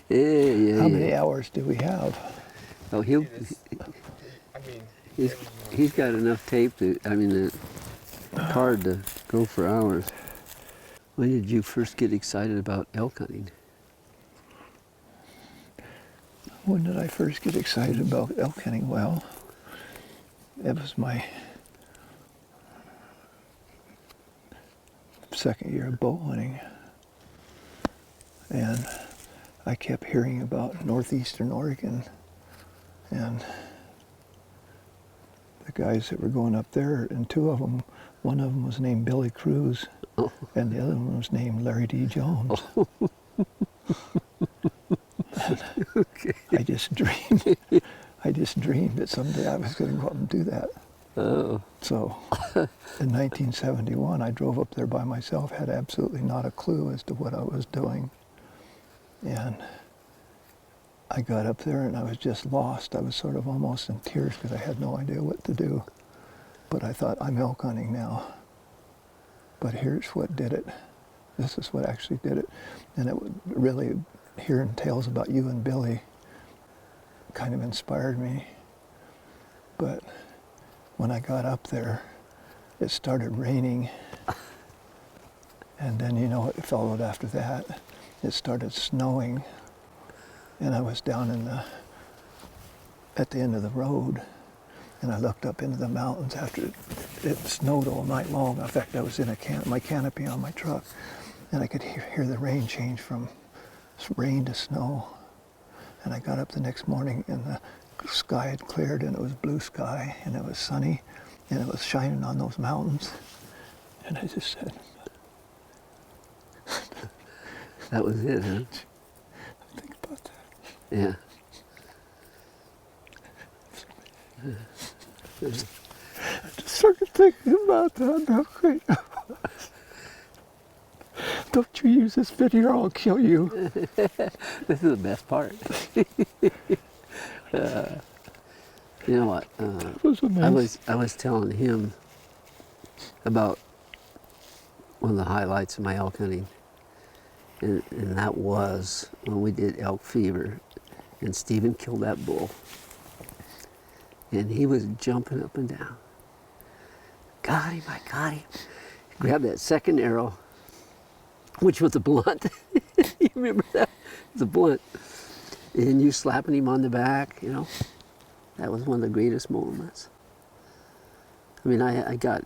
How many hours do we have? Oh, he's got enough tape to, the card to go for hours. When did you first get excited about elk hunting? When did I first get excited about elk hunting? Well, it was my second year of bow hunting. And I kept hearing about northeastern Oregon and the guys that were going up there, and two of them, one of them was named Billy Cruz, and the other one was named Larry D. Jones. Okay. I just dreamed that someday I was going to go up and do that. Oh. So in 1971, I drove up there by myself, had absolutely not a clue as to what I was doing. And I got up there and I was just lost. I was sort of almost in tears because I had no idea what to do. But I thought, I'm elk hunting now. But here's what did it. This is what actually did it. And it would really, hearing tales about you and Billy kind of inspired me. But when I got up there, it started raining. And then you know what followed after that? It started snowing. And I was down at the end of the road, and I looked up into the mountains after it snowed all night long. In fact, I was in my canopy on my truck, and I could hear the rain change from rain to snow. And I got up the next morning, and the sky had cleared, and it was blue sky, and it was sunny, and it was shining on those mountains. And I just said, that was it, huh? think about that. Yeah. I just started thinking about that. How great. Don't you use this video or I'll kill you. This is the best part. You know what? It was amazing. I was telling him about one of the highlights of my elk hunting, and that was when we did Elk Fever, and Stephen killed that bull, and he was jumping up and down. Got him! I got him! Grabbed that second arrow, which was a blunt. You remember that? It was a blunt. And you slapping him on the back, you know. That was one of the greatest moments. I mean, I got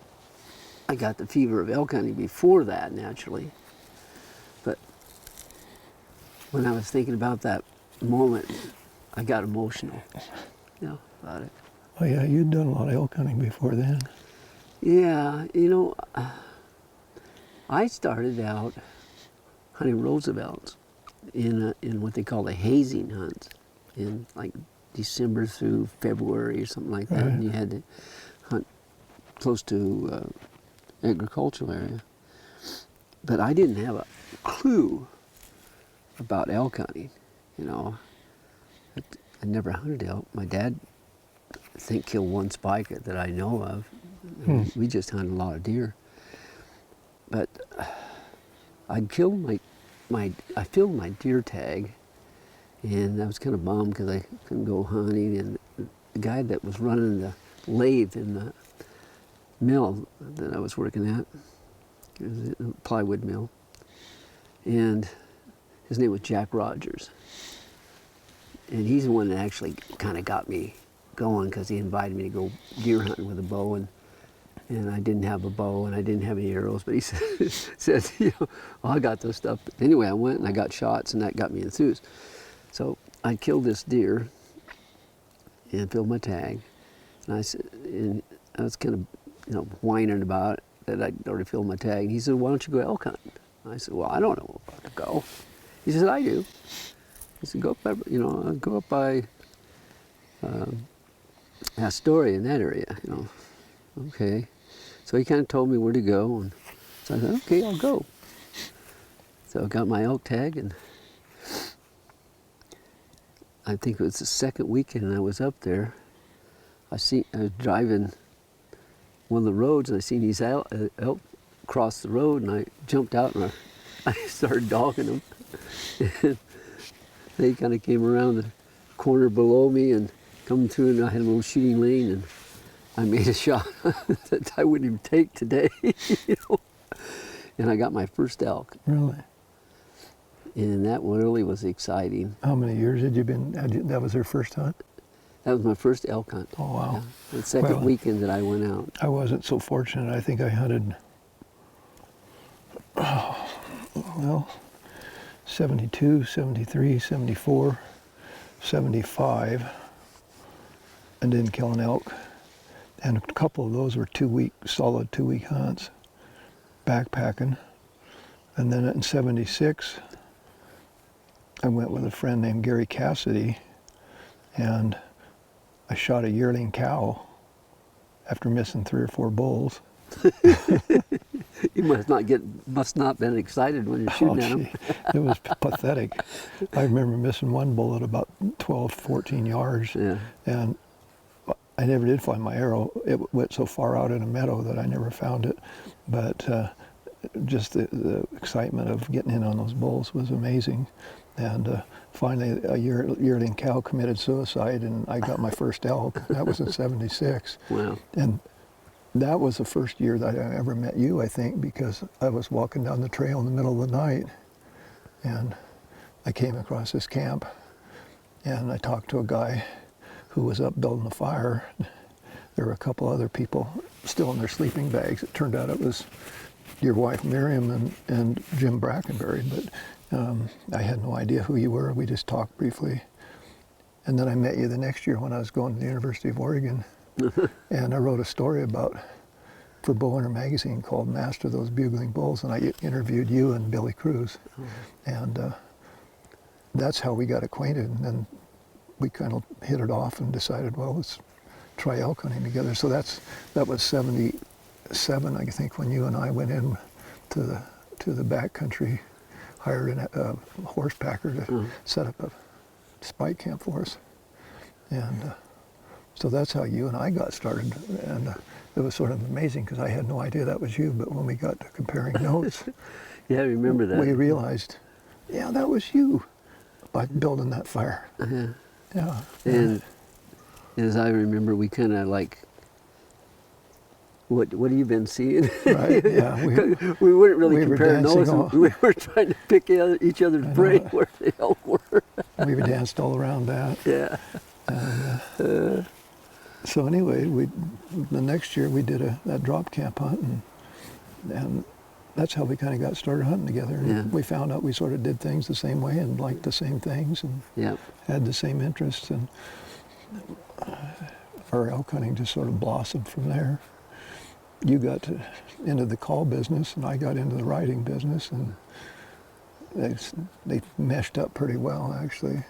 the fever of elk hunting before that, naturally. But when I was thinking about that moment, I got emotional, you know, about it. Oh yeah, you'd done a lot of elk hunting before then. Yeah, you know, I started out hunting Roosevelts in what they call the hazing hunt, in like December through February or something like that. Right. And you had to hunt close to agricultural area. But I didn't have a clue about elk hunting, you know. I never hunted elk. My dad, I think, killed one spiker that I know of. We just hunted a lot of deer. But I filled my deer tag, and I was kind of bummed because I couldn't go hunting. And the guy that was running the lathe in the mill that I was working at, it was a plywood mill, and his name was Jack Rogers. And he's the one that actually kind of got me going, because he invited me to go deer hunting with a bow, and I didn't have a bow and I didn't have any arrows, but he said, you know, oh, I got this stuff. But anyway, I went and I got shots, and that got me enthused. So I killed this deer and filled my tag, and I was kind of, you know, whining about it, that I'd already filled my tag. And he said, why don't you go elk hunting? I said, well, I don't know where to go. He said, I do. He said, go up by, you know, go up by Astoria, in that area, you know. Okay. So he kind of told me where to go, and so I said, okay, I'll go. So I got my elk tag, and I think it was the second weekend I was up there. I was driving one of the roads, and I seen these elk cross the road, and I jumped out and I I started dogging them. And they kind of came around the corner below me and come through, and I had a little shooting lane, and I made a shot that I wouldn't even take today, you know. And I got my first elk, Really? and that really was exciting. How many years had you been? That was your first hunt? That was my first elk hunt. Oh wow! Yeah, the second Well, weekend that I went out. I wasn't so fortunate. I think I hunted, well, 72, 73, 74, 75, and didn't kill an elk. And a couple of those were solid 2-week hunts, backpacking. And then in 76, I went with a friend named Gary Cassidy, and I shot a yearling cow after missing 3 or 4 bulls. You must not been excited when you're shooting at them. It was pathetic. I remember missing one bull at about 12, 14 yards, Yeah. and I never did find my arrow. It went so far out in a meadow that I never found it. But just the excitement of getting in on those bulls was amazing. And finally, a yearling cow committed suicide, and I got my first elk. That was in 76. Wow. And that was the first year that I ever met you, I think, because I was walking down the trail in the middle of the night, and I came across this camp, and I talked to a guy who was up building a fire. There were a couple other people still in their sleeping bags. It turned out it was your wife Miriam and Jim Brackenberry, but I had no idea who you were. We just talked briefly. And then I met you the next year when I was going to the University of Oregon. And I wrote a story for Bowhunter magazine called Master Those Bugling Bulls, and I interviewed you and Billy Cruz. And that's how we got acquainted. And then we kind of hit it off and decided, well, let's try elk hunting together. So that was 77, I think, when you and I went in to the backcountry, hired a horse packer to set up a spike camp for us. And so that's how you and I got started. And it was sort of amazing because I had no idea that was you, but when we got to comparing notes, Yeah, I remember that. we realized, yeah, that was you by building that fire. Yeah. Yeah. And as I remember, we kind of like, what have you been seeing? Right, yeah. We weren't really we were comparing dancing notes. all- We were trying to pick each other's know. brain where the elk were. We danced all around that. Yeah. So anyway, the next year we did that drop camp hunt, and that's how we kind of got started hunting together. And Yeah. we found out we sort of did things the same way and liked the same things and Yeah. had the same interests, and our elk hunting just sort of blossomed from there. You got into the call business, and I got into the writing business, and they meshed up pretty well, actually.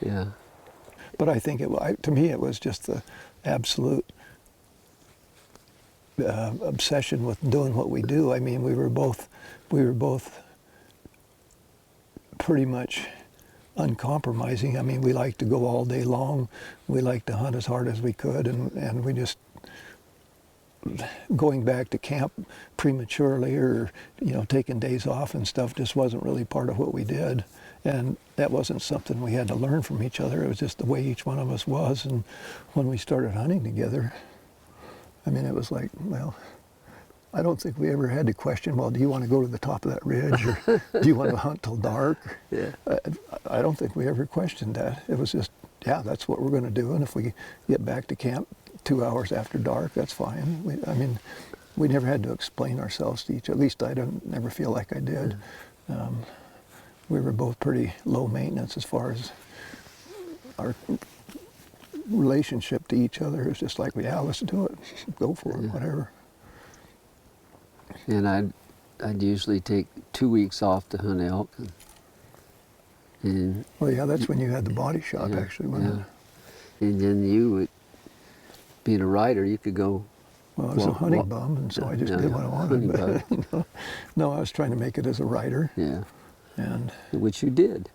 Yeah. But I think to me it was just the absolute obsession with doing what we do. I mean, we were both pretty much uncompromising. I mean, we liked to go all day long. We liked to hunt as hard as we could, and we just going back to camp prematurely or taking days off and stuff just wasn't really part of what we did. And that wasn't something we had to learn from each other. It was just the way each one of us was. And when we started hunting together, I mean, it was like, well, I don't think we ever had to question, well, do you want to go to the top of that ridge, or do you want to hunt till dark? Yeah. I don't think we ever questioned that. It was just, yeah, that's what we're going to do. And if we get back to camp 2 hours after dark, that's fine. We never had to explain ourselves to each other. At least I never feel like I did. We were both pretty low maintenance as far as our relationship to each other. It was just like, yeah, let's do it. Go for it, whatever. And I'd usually take 2 weeks off to hunt elk. And Well, yeah, that's when you had the body shop, yeah, actually, wasn't yeah. it? And then you would, being a writer, you could go. Well, I was a hunting bum, and so I just did what I wanted. hunting But, no, I was trying to make it as a writer. Yeah. And, Which you did.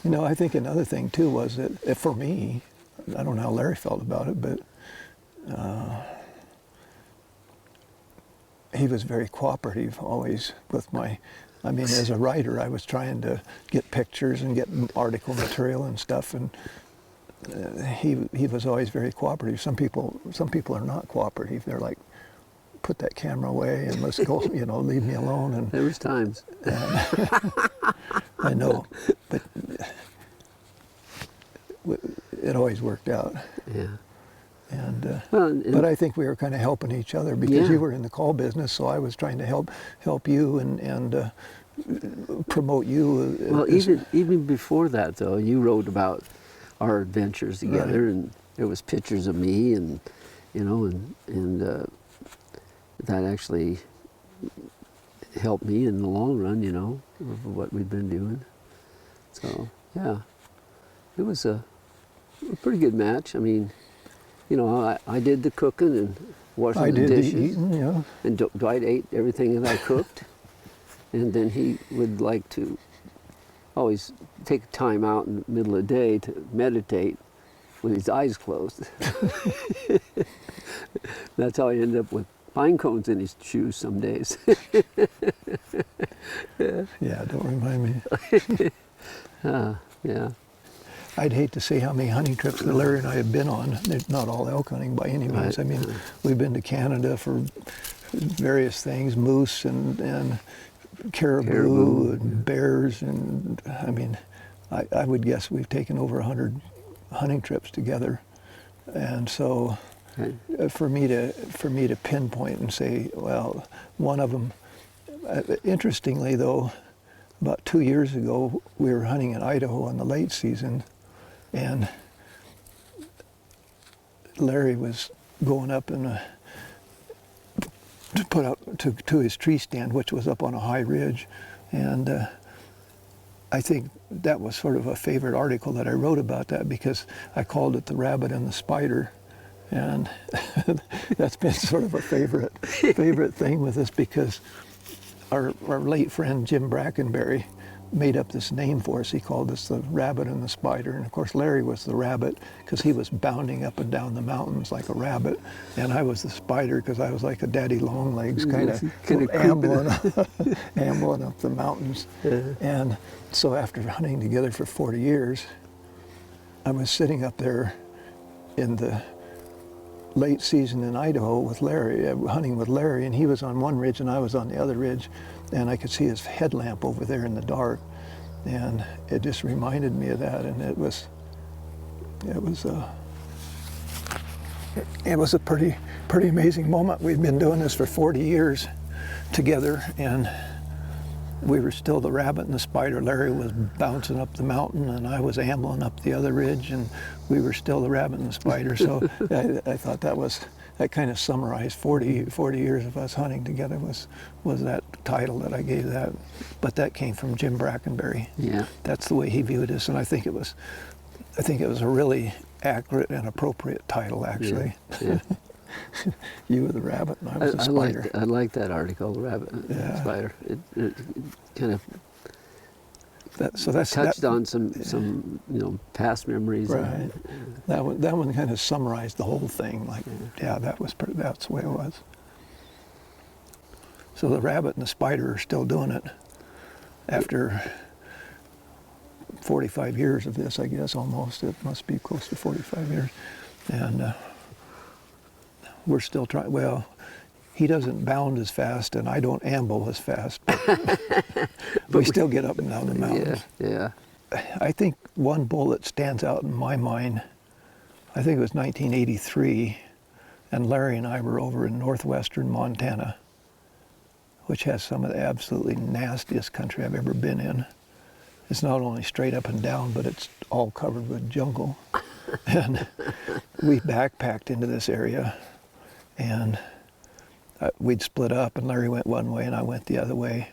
I think another thing, too, was that for me, I don't know how Larry felt about it, but he was very cooperative always with my I mean, as a writer, I was trying to get pictures and get article material and stuff, and he was always very cooperative. Some people are not cooperative. They're like, put that camera away and let's go, leave me alone. And There was times. I know, but it always worked out. Yeah. And, Well, but I think we were kind of helping each other because Yeah. you were in the call business, so I was trying to help you and promote you. Well, even before that, though, you wrote about our adventures together, Right. and there was pictures of me, and that actually helped me in the long run, of what we've been doing. So yeah, it was a pretty good match. I mean, I did the cooking and washing I the did the dishes, eating, yeah. and Dwight ate everything that I cooked. And then he would like to always take time out in the middle of the day to meditate with his eyes closed. That's how he ended up with pine cones in his shoes some days. Yeah, don't remind me. Yeah. I'd hate to say how many hunting trips that Larry and I have been on. They're not all elk hunting by any means. Right. I mean, we've been to Canada for various things, moose and caribou and bears, and I mean, I would guess we've taken over 100 hunting trips together, and so Okay. for me to pinpoint and say, well, one of them. Interestingly, though, about 2 years ago, we were hunting in Idaho in the late season, and Larry was going up to put up to his tree stand, which was up on a high ridge, and I think that was sort of a favorite article that I wrote about that because I called it the rabbit and the spider, and that's been sort of a favorite thing with us because our late friend Jim Brackenberry made up this name for us. He called us the rabbit and the spider. And of course, Larry was the rabbit because he was bounding up and down the mountains like a rabbit. And I was the spider because I was like a daddy long legs, kind of ambling up the mountains. And so after hunting together for 40 years, I was sitting up there in the late season in Idaho with Larry, hunting with Larry, and he was on one ridge and I was on the other ridge, and I could see his headlamp over there in the dark, and it just reminded me of that, and it was a pretty amazing moment. We'd been doing this for 40 years together, and we were still the rabbit and the spider. Larry was bouncing up the mountain and I was ambling up the other ridge, and we were still the rabbit and the spider. So I thought that kind of summarized 40 years of us hunting together was that title that I gave that. But that came from Jim Brackenberry. Yeah. That's the way he viewed us, and I think it was a really accurate and appropriate title, actually. Yeah. You were the rabbit and I was the spider. I like that article, the rabbit and the spider. It kind of touched on some past memories. Right. And, that one kind of summarized the whole thing. Like, that's the way it was. So the rabbit and the spider are still doing it after 45 years of this, I guess, almost. It must be close to 45 years. And we're still trying. Well, he doesn't bound as fast and I don't amble as fast. But we still get up and down the mountains. Yeah. I think one bull that stands out in my mind, I think it was 1983, and Larry and I were over in northwestern Montana, which has some of the absolutely nastiest country I've ever been in. It's not only straight up and down, but it's all covered with jungle. And we backpacked into this area, and we'd split up, and Larry went one way and I went the other way.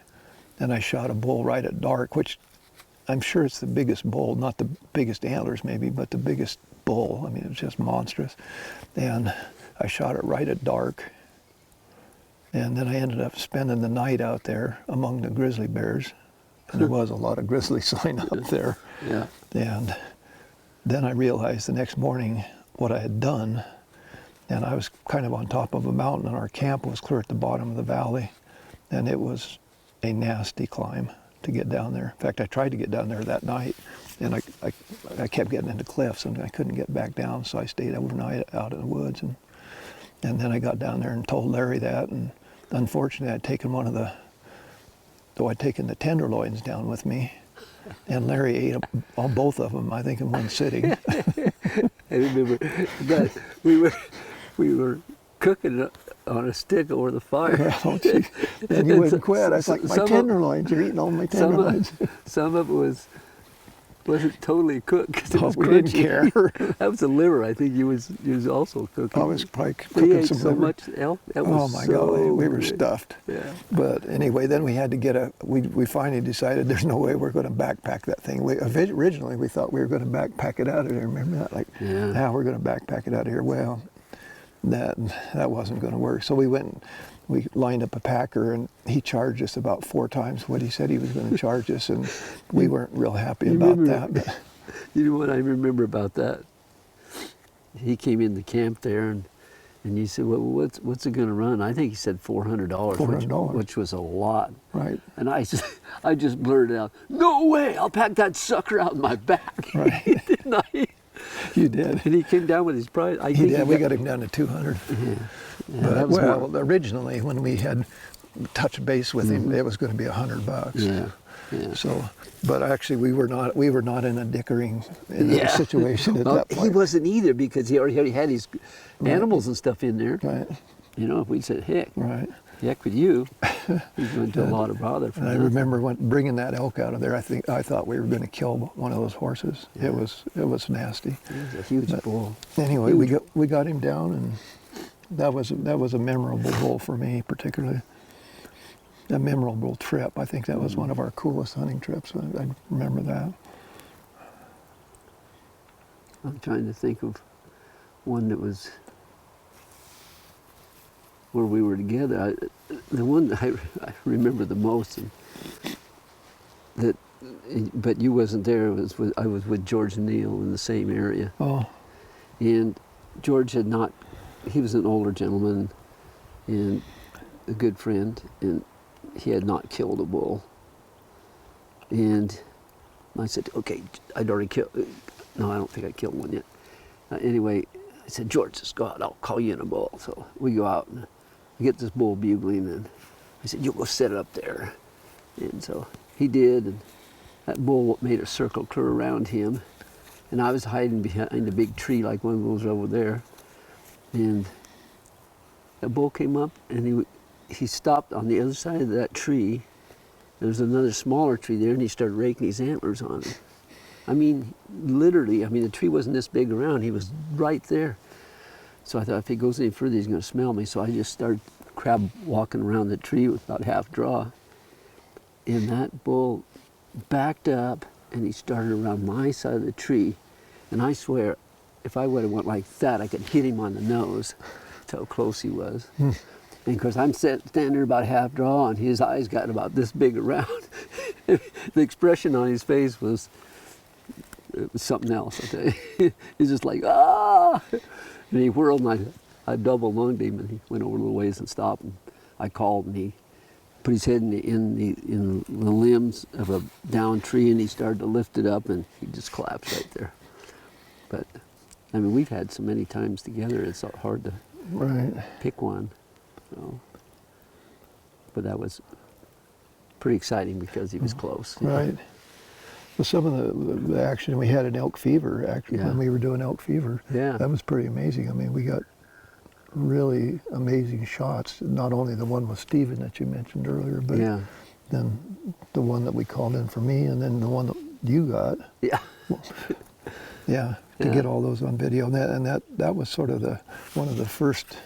And I shot a bull right at dark, which I'm sure it's the biggest bull, not the biggest antlers maybe, but the biggest bull. I mean, it was just monstrous. And I shot it right at dark. And then I ended up spending the night out there among the grizzly bears. And there was a lot of grizzly sign up there. Yeah. And then I realized the next morning what I had done. And I was kind of on top of a mountain, and our camp was clear at the bottom of the valley. And it was a nasty climb to get down there. In fact, I tried to get down there that night, and I kept getting into cliffs, and I couldn't get back down, so I stayed overnight out in the woods, and then I got down there and told Larry that, and unfortunately I'd taken I'd taken the tenderloins down with me, and Larry ate all both of them, I think, in one sitting. I remember that we were cooking it on a stick over the fire. Well, gee, and you wouldn't quit. I was like, my tenderloins, you're eating all my tenderloins. Some of it wasn't totally cooked because it was we crunchy. didn't care. That was the liver. I think you was also cooking. I was probably We cooking ate some so liver. much elk. That was Oh my so golly, we were good. stuffed. Yeah. But anyway, then we had to get we finally decided there's no way we're going to backpack that thing. Originally we thought we were going to backpack it out of there. Remember that? Like, Yeah. now we're going to backpack it out of here. Well, that wasn't going to work. So we went and we lined up a packer, and he charged us about 4 times what he said he was going to charge us, and we weren't real happy about that. But You know what I remember about that? He came in the camp there, and you said, "Well, what's it going to run?" I think he said $400, $400. which was a lot. right, And I just blurted out, "No way! I'll pack that sucker out in my back." Right. Didn't I? you did. And he came down with his price. I He think did. We got him down to 200. Yeah, But, that was well, more. originally when we had touched base with him, it was going to be $100. Yeah, yeah. So, but actually, we were not in a dickering situation at Well, that he point. wasn't either because he already had his animals and stuff in there. Right, You know, if we said, "Heck, right. heck with you," he's going to a lot of bother for And I that. remember bringing that elk out of there. I thought we were going to kill one of those horses. Yeah. It was nasty. It was a huge bull. Anyway, Huge. we got him down, and that was a memorable bull for me, particularly. A memorable trip. I think that was one of our coolest hunting trips. I remember that. I'm trying to think of one that was where we were together. The one that I remember the most, but you wasn't there. I was with George and Neil in the same area, Oh, and George he was an older gentleman and a good friend, and he had not killed a bull. And I said, "Okay, I'd already killed." No, I don't think I killed one yet. Anyway, I said, "George, let's go out. I'll call you in a bull." So we go out and we get this bull bugling, and I said, "You go set it up there." And so he did, and that bull made a circle clear around him, and I was hiding behind a big tree like one of those over there. And the bull came up, and he stopped on the other side of that tree. There was another smaller tree there, and he started raking his antlers on it. I mean, literally, the tree wasn't this big around. He was right there. So I thought, if he goes any further, he's going to smell me. So I just started crab walking around the tree with about half draw. And that bull backed up, and he started around my side of the tree. And I swear, if I would have went like that, I could hit him on the nose. That's how close he was. And of course, I'm standing there about half draw, and his eyes got about this big around. The expression on his face was something else, I tell you. He's just like, "Ah!" And he whirled, and I double lunged him, and he went over a little ways and stopped. And I called, and he put his head in the limbs of a down tree, and he started to lift it up, and he just collapsed right there. But we've had so many times together, it's hard to right. pick one. So, but that was pretty exciting because he was close. Right. Well, some of the action we had in Elk Fever, actually, Yeah. when we were doing Elk Fever, Yeah. that was pretty amazing. We got really amazing shots. Not only the one with Steven that you mentioned earlier, but Yeah. then the one that we called in for me, and then the one that you got. Yeah. Yeah, to Yeah. get all those on video, and that was sort of one of the first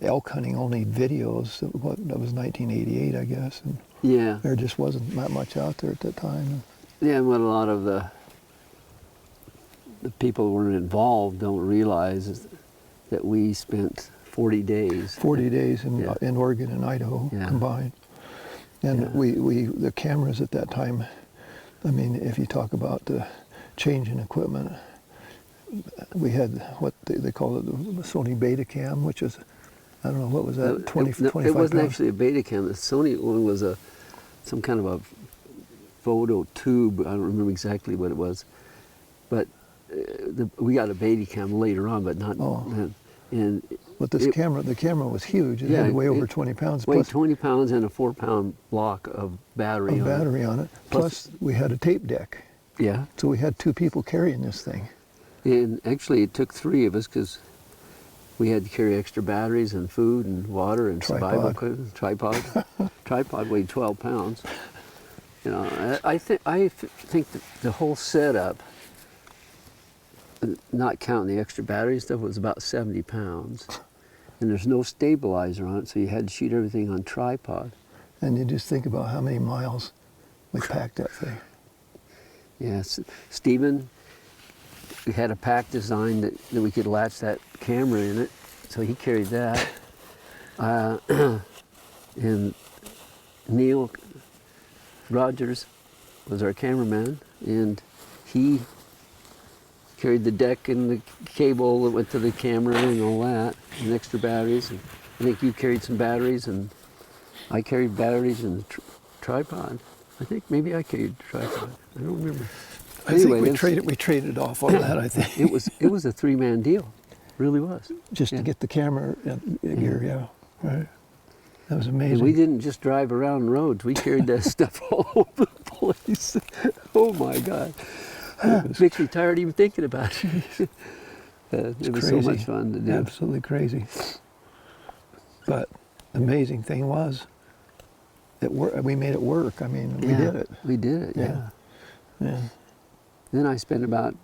elk hunting only videos. That was 1988, I guess, and Yeah. there just wasn't that much out there at that time. Yeah, and what a lot of the people who were involved don't realize is that we spent 40 days. 40 days Yeah. in Oregon and Idaho Yeah. combined, and Yeah. the cameras at that time. If you talk about the change in equipment, we had what they call it the Sony Betacam, which is I don't know, what was that, 20, No, 25 it wasn't pounds? actually a Betacam. The Sony one was some kind of a photo tube. I don't remember exactly what it was, but we got a Betacam later on, but not Oh. then. And But this camera, the camera was huge. It Yeah, had to weigh over it 20 pounds weighed plus 20 pounds and a 4-pound block of battery. a on it. battery on it. Plus- Plus we had a tape deck. Yeah, So we had 2 people carrying this thing. and actually it took 3 of us because we had to carry extra batteries and food and water and survival Tripod. equipment. Tripod. Tripod weighed 12 pounds. You know, I think that the whole setup, not counting the extra battery stuff, was about 70 pounds. And there's no stabilizer on it, so you had to shoot everything on tripod. And you just think about how many miles we packed that thing. Yes, Stephen, we had a pack designed that we could latch that camera in it, so he carried that. And Neil Rogers was our cameraman, and he carried the deck and the cable that went to the camera and all that, and extra batteries. And I think you carried some batteries, and I carried batteries and tripod. I think maybe I carried tripod. I don't remember. I think we traded off on that, I think. It was a 3-man deal, really was. Just Yeah. to get the camera gear, yeah. Right. That was amazing. And we didn't just drive around roads. We carried that stuff all over the place. Oh my God. It makes me tired even thinking about it. It was so much fun to do. Absolutely crazy. But the amazing thing was, we made it work. I mean, we did it. We did it, yeah. Yeah. Then I spent about,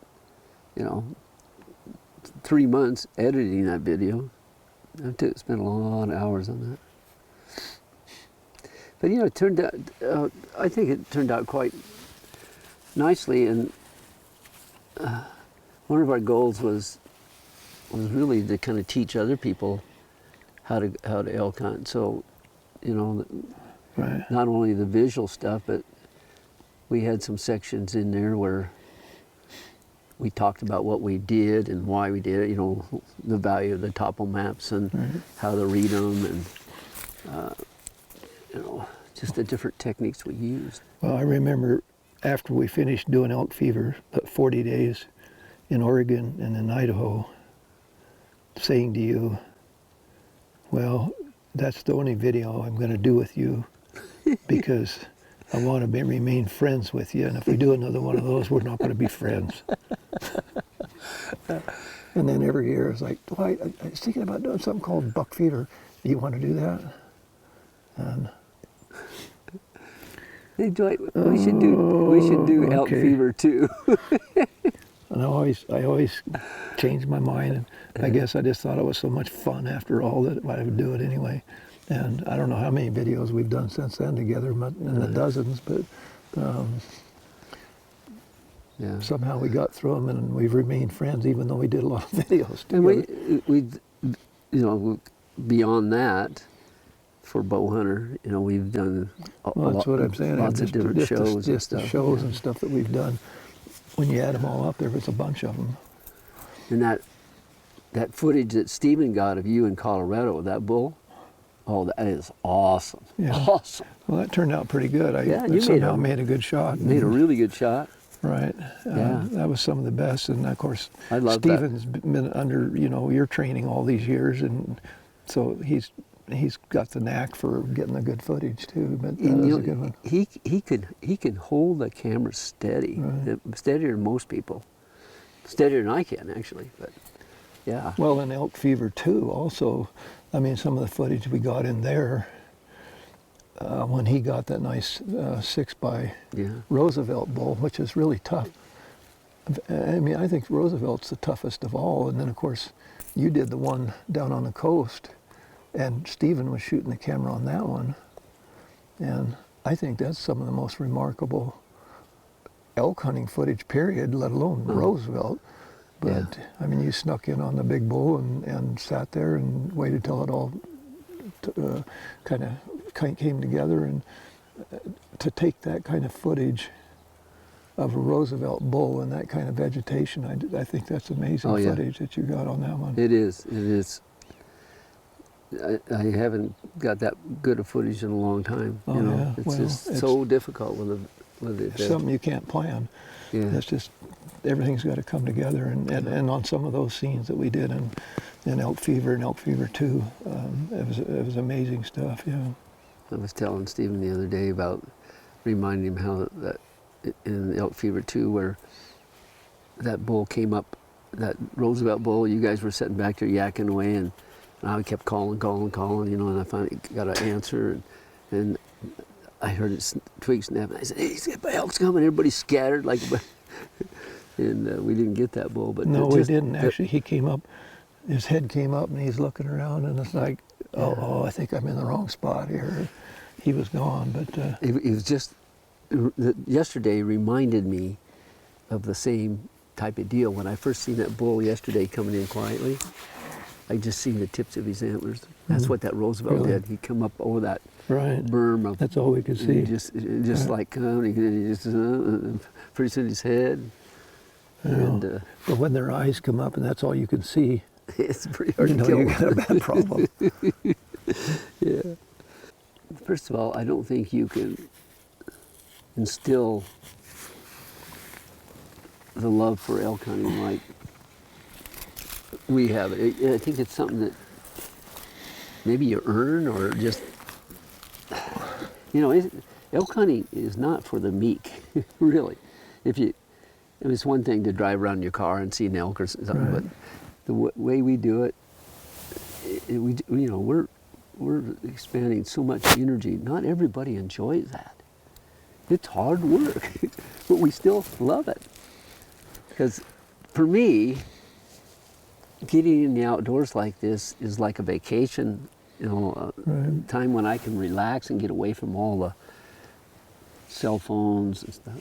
3 months editing that video. I spent a lot of hours on that. But it turned out, I think it turned out quite nicely, and one of our goals was really to kind of teach other people how to elk hunt. So, Right. not only the visual stuff, but we had some sections in there where we talked about what we did and why we did it, the value of the topo maps and how to read them, and just the different techniques we used. Well, I remember after we finished doing Elk Fever, 40 days in Oregon and in Idaho, saying to you, well, that's the only video I'm going to do with you because I want to remain friends with you, and if we do another one of those, we're not going to be friends. And then every year it's like, Dwight, I was thinking about doing something called buck fever. Do you want to do that? And Hey Dwight, we should do Elk okay. Fever too. And I always change my mind, and I guess I just thought it was so much fun after all that I would do it anyway. And I don't know how many videos we've done since then together, in the dozens, but Yeah. somehow we got through them, and we've remained friends even though we did a lot of videos And together. we beyond that, for bow hunter, we've done Well, that's what I'm saying. lots of different shows and just stuff. the shows and stuff that we've done. When you add them all up, there was a bunch of them. And that footage that Stephen got of you in Colorado with that bull, oh, that is awesome. Yeah. Awesome. Well, that turned out pretty good. Yeah, I you somehow made a good shot. Made a really good shot. Right. Yeah. That was some of the best. And of course, I love that. Stephen's been under, your training all these years. And so he's got the knack for getting the good footage too. But that was a good one. He can hold the camera steady, steadier than most people. Steadier than I can, actually, but yeah. Well, in Elk Fever II also, I mean, some of the footage we got in there, when he got that nice 6x Roosevelt bull, which is really tough. I mean, I think Roosevelt's the toughest of all. And then, of course, you did the one down on the coast, and Stephen was shooting the camera on that one. And I think that's some of the most remarkable elk hunting footage, period, let alone Roosevelt. But, I mean, you snuck in on the big bull and sat there and waited till it all kind of came together. And to take that kind of footage of a Roosevelt bull and that kind of vegetation, I think that's amazing footage that you got on that one. It is. I haven't got that good of footage in a long time. Oh, You know, yeah. it's Well, just it's- so difficult with it. It's something you can't plan. Yeah. It's just everything's got to come together. And on some of those scenes that we did in Elk Fever and Elk Fever II, it was amazing stuff. Yeah. I was telling Stephen the other day about reminding him how that in Elk Fever 2, where that bull came up, that Roosevelt bull, you guys were sitting back there yakking away, and I kept calling, you know, and I finally got an answer, and I heard it twig snap, and I said, "Hey, my elk's coming!" Everybody scattered like, and we didn't get that bull. But No, we didn't actually. He came up, his head came up, and he's looking around, and it's like, oh, I think I'm in the wrong spot here. He was gone, but it was just yesterday reminded me of the same type of deal. When I first seen that bull yesterday coming in quietly, I just seen the tips of his antlers. That's what that Roosevelt Really? did. He come up over that right. berm of. That's all we could see. Just Yeah. like he just pretty soon his head, and But when their eyes come up and that's all you can see, it's pretty hard you to know kill. you got a bad problem. Yeah. First of all, I don't think you can instill the love for elk hunting like we have it. I think it's something that maybe you earn or just, you know, elk hunting is not for the meek, really. It's one thing to drive around in your car and see an elk or something, Right. but the way we do it, we're expanding so much energy. Not everybody enjoys that. It's hard work, but we still love it. Because for me, getting in the outdoors like this is like a vacation, you know, Right. time when I can relax and get away from all the cell phones and stuff.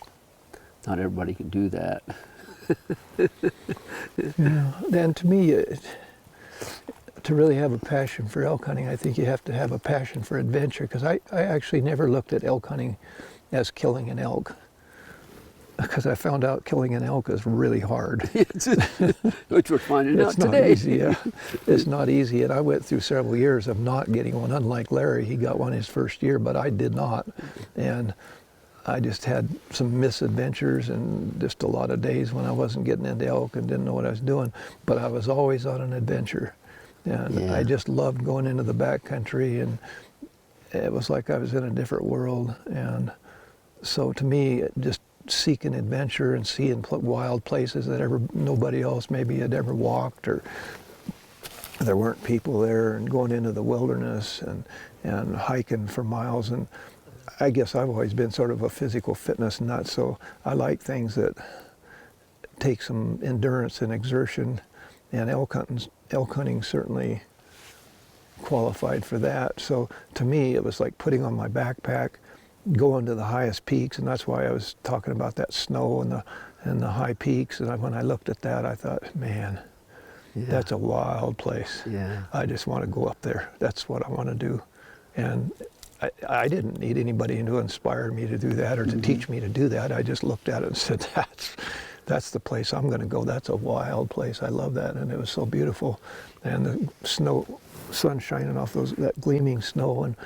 Not everybody can do that. Yeah. And to me, to really have a passion for elk hunting, I think you have to have a passion for adventure, because I actually never looked at elk hunting as killing an elk, because I found out killing an elk is really hard. Which we're finding out It's not today. easy, yeah. It's not easy, and I went through several years of not getting one. Unlike Larry, he got one his first year, but I did not. And I just had some misadventures and just a lot of days when I wasn't getting into elk and didn't know what I was doing. But I was always on an adventure. And Yeah. I just loved going into the backcountry, and it was like I was in a different world. And so to me, just seeking adventure and seeing wild places that nobody else maybe had ever walked, or there weren't people there, and going into the wilderness and hiking for miles. And I guess I've always been sort of a physical fitness nut, so I like things that take some endurance and exertion, and elk hunting certainly qualified for that. So to me, it was like putting on my backpack, going to the highest peaks, and that's why I was talking about that snow and the high peaks. And when I looked at that, I thought, man, that's a wild place. Yeah. I just want to go up there. That's what I want to do. And I didn't need anybody to inspire me to do that or to teach me to do that. I just looked at it and said, that's the place I'm going to go. That's a wild place. I love that. And it was so beautiful. And the sun shining off that gleaming snow. And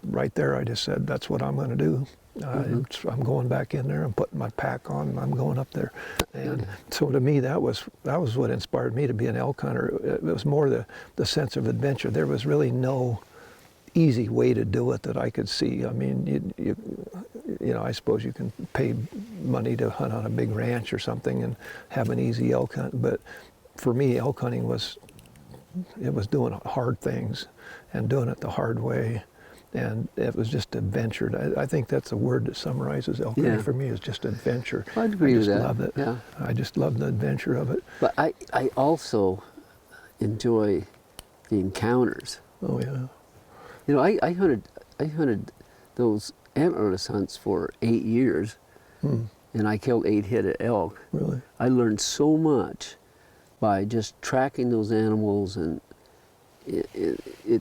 right there, I just said, that's what I'm going to do. I'm going back in there. I'm putting my pack on, and I'm going up there. And so to me, that was what inspired me to be an elk hunter. It was more the sense of adventure. There was really no easy way to do it that I could see. I mean, you know, I suppose you can pay money to hunt on a big ranch or something and have an easy elk hunt. But for me, elk hunting was doing hard things and doing it the hard way. And it was just adventure. I think that's a word that summarizes elk hunting for me, is just adventure. I'd agree with that. I just love it. Yeah. I just love the adventure of it. But I also enjoy the encounters. Oh yeah. You know, I hunted those antlerless hunts for 8 years, and I killed 8 head of elk. Really? I learned so much by just tracking those animals, and it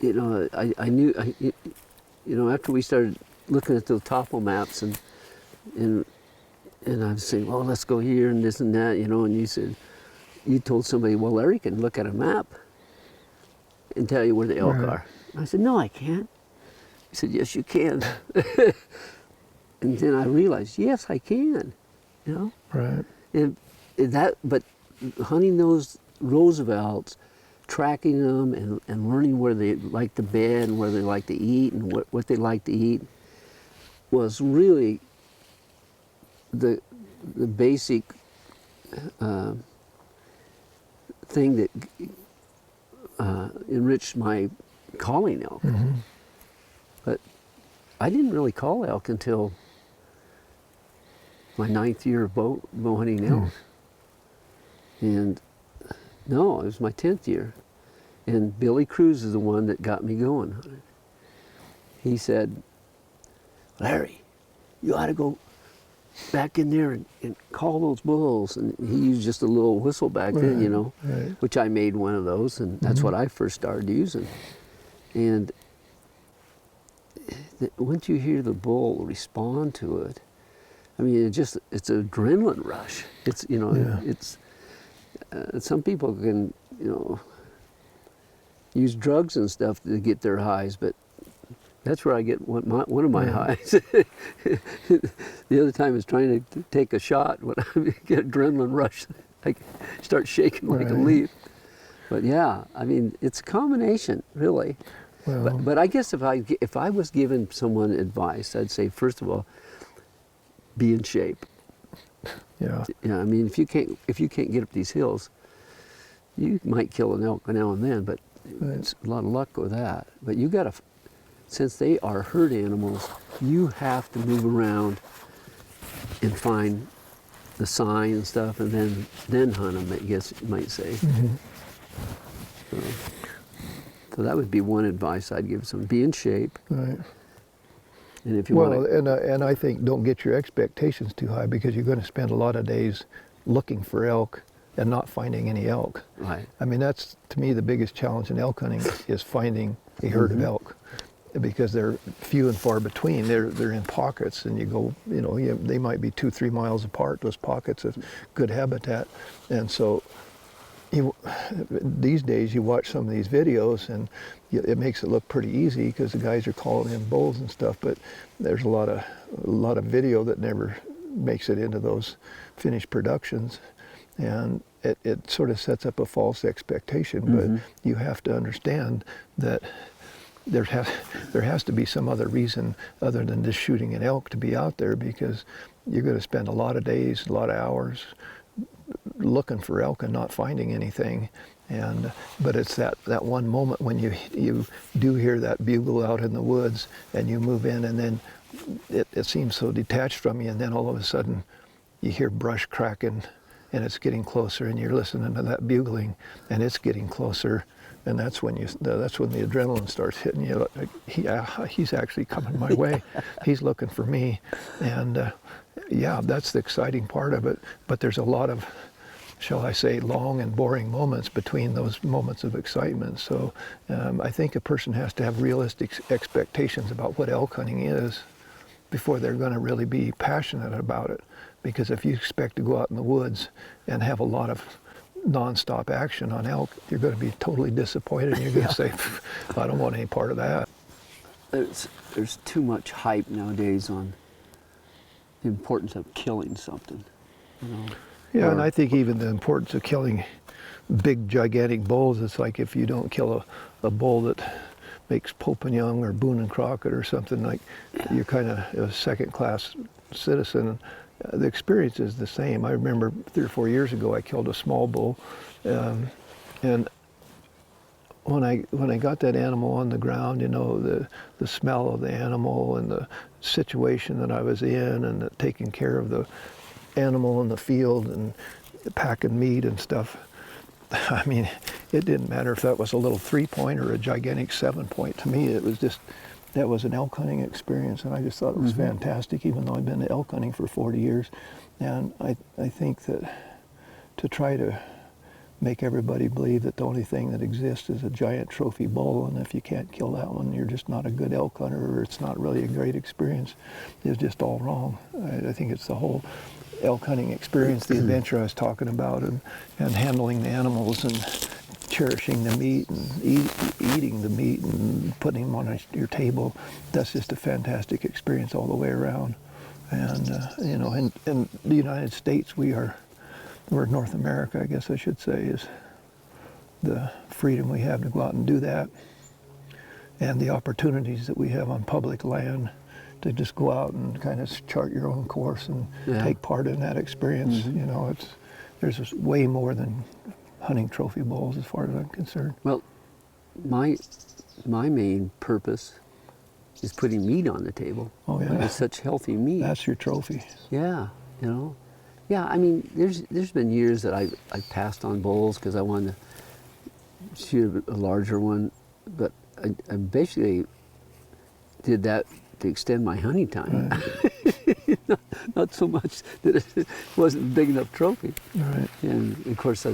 you know, I knew, you know, after we started looking at those topo maps, and I was saying, well, let's go here and this and that, you know, and you told somebody, well, Larry can look at a map. and tell you where the elk Right. are. I said, no, I can't. He said, yes, you can. And then I realized, yes, I can, you know? Right. And but hunting those Roosevelts, tracking them and learning where they like to bed and where they like to eat and what they like to eat was really the basic thing that enriched my calling elk. Mm-hmm. But I didn't really call elk until my 9th year of bow hunting elk. And no, it was my 10th year. And Billy Cruz is the one that got me going on it. He said, Larry, you ought to go back in there and call those bulls. And he used just a little whistle back then, you know, Right. which I made one of those, and that's what I first started using. And once you hear the bull respond to it, I mean, it's adrenaline rush. It's, you know, Yeah. it's, some people can, you know, use drugs and stuff to get their highs, but that's where I get one of my highs. The other time is trying to take a shot when I get adrenaline rush. I start shaking like a Right. leaf. But yeah, I mean, it's a combination, really. Well, But I guess if I was giving someone advice, I'd say, first of all, be in shape. yeah. Yeah, I mean, if you can't get up these hills, you might kill an elk now and then, but Right. it's a lot of luck with that. But you gotta, since they are herd animals, you have to move around and find the sign and stuff, and then hunt them, I guess you might say. Mm-hmm. So that would be one advice I'd give someone: be in shape, Right. and if you Well, want to, and I think don't get your expectations too high, because you're going to spend a lot of days looking for elk and not finding any elk. right, I mean, that's, to me, the biggest challenge in elk hunting is finding a herd of elk, because they're few and far between. They're in pockets, and you go, you know, they might be 2-3 miles apart, those pockets of good habitat. And so these days you watch some of these videos and it makes it look pretty easy because the guys are calling in bulls and stuff, but there's a lot of video that never makes it into those finished productions. And it sort of sets up a false expectation, but you have to understand that there has to be some other reason other than just shooting an elk to be out there, because you're going to spend a lot of days, a lot of hours looking for elk and not finding anything. And but it's that one moment when you do hear that bugle out in the woods and you move in, and then it seems so detached from you, and then all of a sudden you hear brush cracking and it's getting closer, and you're listening to that bugling and it's getting closer, and that's when the adrenaline starts hitting you. Like, he's actually coming my way. He's looking for me. And yeah, that's the exciting part of it. But there's a lot of, shall I say, long and boring moments between those moments of excitement. So I think a person has to have realistic expectations about what elk hunting is before they're going to really be passionate about it. Because if you expect to go out in the woods and have a lot of nonstop action on elk, you're going to be totally disappointed, and you're going to say, I don't want any part of that. there's too much hype nowadays on the importance of killing something, you know. Yeah, and I think even the importance of killing big, gigantic bulls, it's like if you don't kill a bull that makes Pope and Young or Boone and Crockett or something, like you're kind of a second-class citizen. The experience is the same. I remember 3 or 4 years ago I killed a small bull, and when I got that animal on the ground, you know, the smell of the animal and the situation that I was in, and taking care of the animal in the field and packing meat and stuff. I mean, it didn't matter if that was a little 3-point or a gigantic 7-point. To me, it was just, that was an elk hunting experience, and I just thought it was fantastic, even though I've been elk hunting for 40 years. And I think that to try to make everybody believe that the only thing that exists is a giant trophy bull, and if you can't kill that one, you're just not a good elk hunter, or it's not really a great experience, is just all wrong. I think it's the whole elk hunting experience, the adventure I was talking about, and handling the animals and cherishing the meat and eating the meat and putting them on your table. That's just a fantastic experience all the way around. And you know, in the United States, we're North America, I guess I should say, is the freedom we have to go out and do that, and the opportunities that we have on public land to just go out and kind of chart your own course and take part in that experience. You know, there's just way more than hunting trophy bulls as far as I'm concerned. Well, my main purpose is putting meat on the table. Oh yeah, it's such healthy meat. That's your trophy. Yeah, you know. Yeah, I mean, there's been years that I passed on bulls because I wanted to shoot a larger one, but I basically did that to extend my hunting time. Right. not so much that it wasn't a big enough trophy. Right. And of course,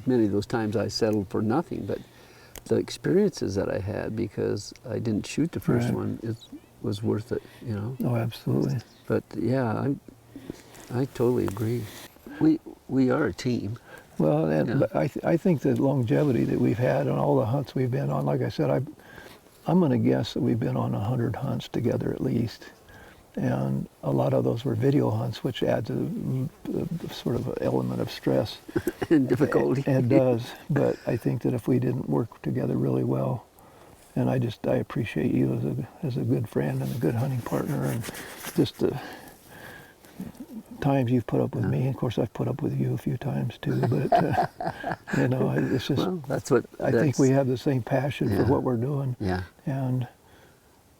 many of those times I settled for nothing, but the experiences that I had because I didn't shoot the first one, it was worth it, you know. Oh, absolutely. But yeah, I totally agree. We are a team. Well, and but I think the longevity that we've had on all the hunts we've been on, like I said, I'm going to guess that we've been on 100 hunts together at least. And a lot of those were video hunts, which adds a sort of an element of stress. And difficulty. It does, but I think that if we didn't work together really well, and I appreciate you as a good friend and a good hunting partner, and just the times you've put up with me. Of course, I've put up with you a few times too, but you know, it's just, well, I think we have the same passion for what we're doing. Yeah. And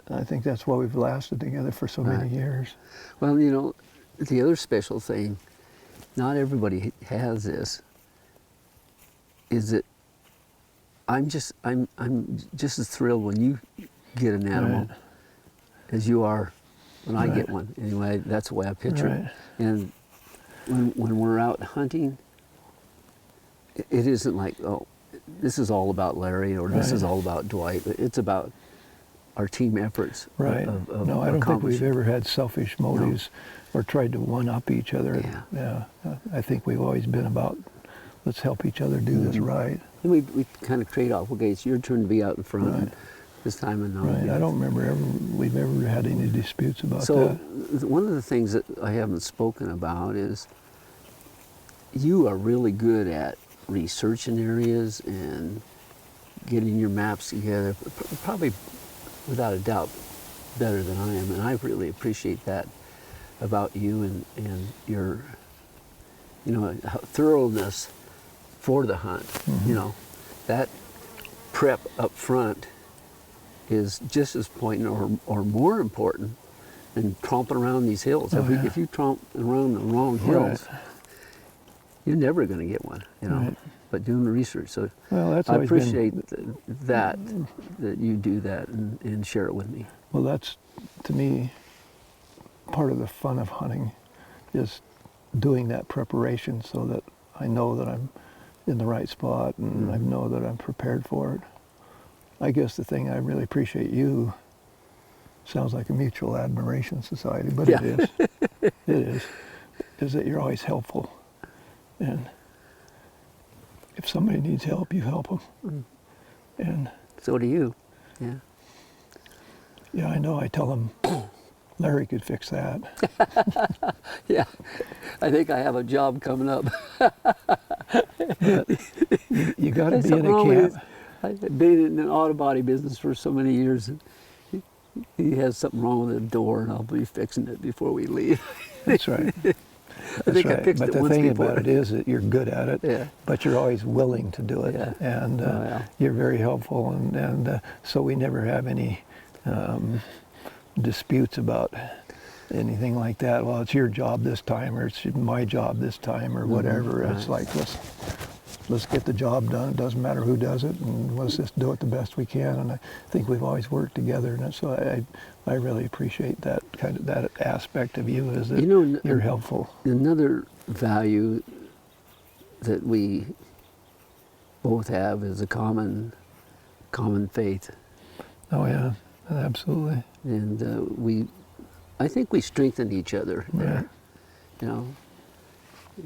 I think that's why we've lasted together for so many years. Well, you know, the other special thing, not everybody has this, is that I'm just as thrilled when you get an animal as you are when I get one. Anyway, that's the way I picture it. And when we're out hunting, it isn't like, oh, this is all about Larry or this is all about Dwight. It's about our team efforts. Right. No, I don't think we've ever had selfish motives or tried to one-up each other. Yeah. I think we've always been about, let's help each other do this right. And we kind of trade off. Okay, it's your turn to be out in front this time, and I don't remember we've ever had any disputes about that. So one of the things that I haven't spoken about is you are really good at researching areas and getting your maps together, probably without a doubt better than I am, and I really appreciate that about you and your, you know, thoroughness for the hunt. You know, that prep up front is just as important or more important than tromping around these hills. If you tromp around the wrong hills, you're never going to get one, you know. But doing the research, so that's I appreciate that you do that and share it with me. Well, that's, to me, part of the fun of hunting is doing that preparation so that I know that I'm in the right spot and I know that I'm prepared for it. I guess the thing I really appreciate you, sounds like a mutual admiration society, but it is that you're always helpful. And if somebody needs help, you help them. And so do you. Yeah, I know. I tell them, Larry could fix that. Yeah, I think I have a job coming up. You got to be in a camp. I've been in the auto body business for so many years. And he has something wrong with the door, and I'll be fixing it before we leave. That's right. That's right. But the thing about it is that you're good at it, but you're always willing to do it, and you're very helpful, and so we never have any disputes about anything like that. Well, it's your job this time, or it's my job this time, or whatever. It's like, let's get the job done. It doesn't matter who does it, and let's just do it the best we can. And I think we've always worked together, and so I really appreciate that that aspect of you, is that you're helpful. Another value that we both have is a common faith. Oh yeah, absolutely. And I think we strengthen each other there, you know,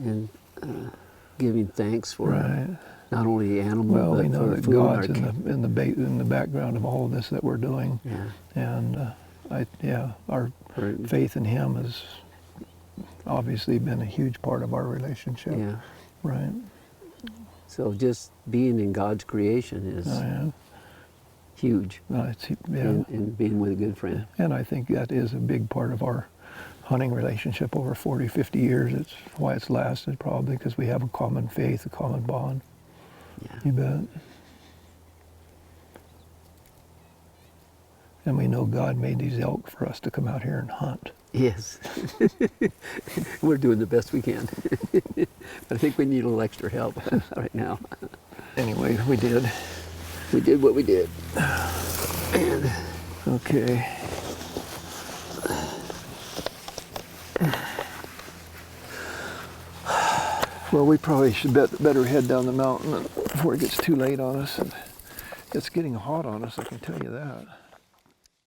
and giving thanks for not only the animal, Well, but we know for that food. God's in the background of all of this that we're doing, Yeah. and our Right. faith in Him has obviously been a huge part of our relationship. Yeah. Right. So just being in God's creation is Yeah. huge. In being with a good friend. And I think that is a big part of our hunting relationship over 40, 50 years. It's why it's lasted, probably because we have a common faith, a common bond. Yeah. You bet. And we know God made these elk for us to come out here and hunt. Yes. We're doing the best we can. But I think we need a little extra help right now. Anyway, we did. We did what we did. Okay. Well, we probably should better head down the mountain before it gets too late on us. And it's getting hot on us, I can tell you that.